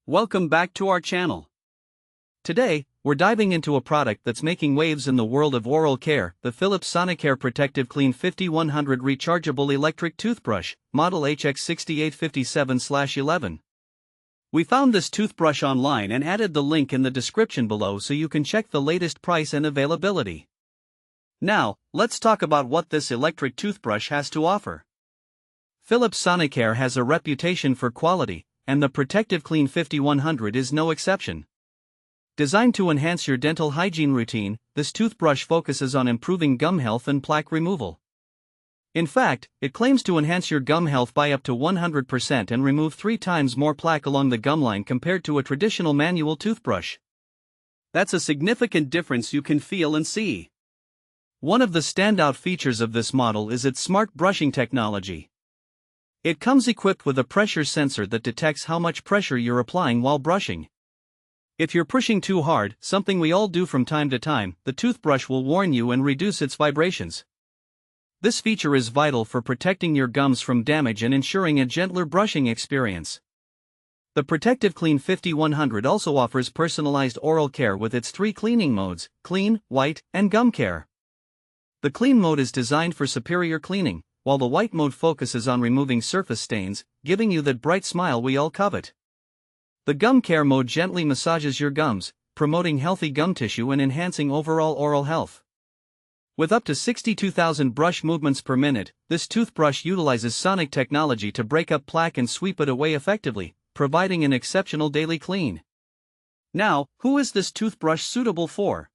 Welcome back to our channel. Today, we're diving into a product that's making waves in the world of oral care, the Philips Sonicare ProtectiveClean 5100 Rechargeable Electric Toothbrush, model HX685711. We found this toothbrush online and added the link in the description below so you can check the latest price and availability. Now, let's talk about what this electric toothbrush has to offer. Philips Sonicare has a reputation for quality, and the ProtectiveClean 5100 is no exception. Designed to enhance your dental hygiene routine, this toothbrush focuses on improving gum health and plaque removal. In fact, it claims to enhance your gum health by up to 100% and remove 3 times more plaque along the gum line compared to a traditional manual toothbrush. That's a significant difference you can feel and see. One of the standout features of this model is its smart brushing technology. It comes equipped with a pressure sensor that detects how much pressure you're applying while brushing. If you're pushing too hard, something we all do from time to time, the toothbrush will warn you and reduce its vibrations. This feature is vital for protecting your gums from damage and ensuring a gentler brushing experience. The ProtectiveClean 5100 also offers personalized oral care with its 3 cleaning modes: clean, white, and gum care. The clean mode is designed for superior cleaning, while the white mode focuses on removing surface stains, giving you that bright smile we all covet. The gum care mode gently massages your gums, promoting healthy gum tissue and enhancing overall oral health. With up to 62,000 brush movements per minute, this toothbrush utilizes sonic technology to break up plaque and sweep it away effectively, providing an exceptional daily clean. Now, who is this toothbrush suitable for?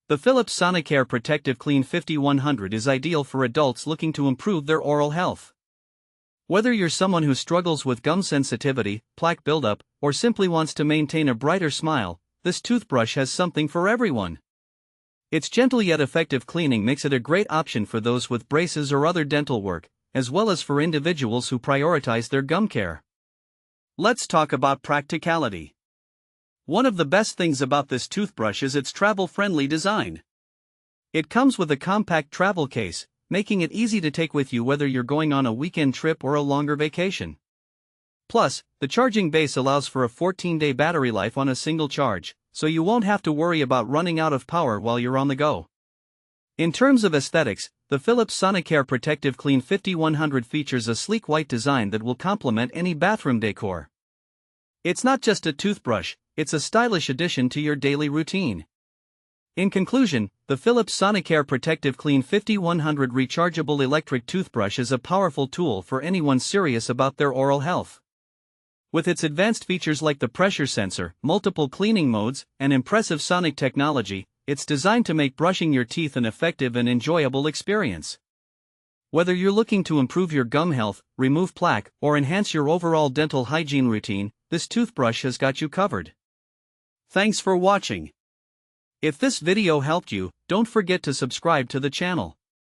The Philips Sonicare ProtectiveClean 5100 is ideal for adults looking to improve their oral health. Whether you're someone who struggles with gum sensitivity, plaque buildup, or simply wants to maintain a brighter smile, this toothbrush has something for everyone. Its gentle yet effective cleaning makes it a great option for those with braces or other dental work, as well as for individuals who prioritize their gum care. Let's talk about practicality. One of the best things about this toothbrush is its travel-friendly design. It comes with a compact travel case, making it easy to take with you whether you're going on a weekend trip or a longer vacation. Plus, the charging base allows for a 14-day battery life on a single charge, so you won't have to worry about running out of power while you're on the go. In terms of aesthetics, the Philips Sonicare ProtectiveClean 5100 features a sleek white design that will complement any bathroom decor. It's not just a toothbrush, it's a stylish addition to your daily routine. In conclusion, the Philips Sonicare ProtectiveClean 5100 Rechargeable Electric Toothbrush is a powerful tool for anyone serious about their oral health. With its advanced features like the pressure sensor, multiple cleaning modes, and impressive sonic technology, it's designed to make brushing your teeth an effective and enjoyable experience. Whether you're looking to improve your gum health, remove plaque, or enhance your overall dental hygiene routine, this toothbrush has got you covered. Thanks for watching. If this video helped you, don't forget to subscribe to the channel.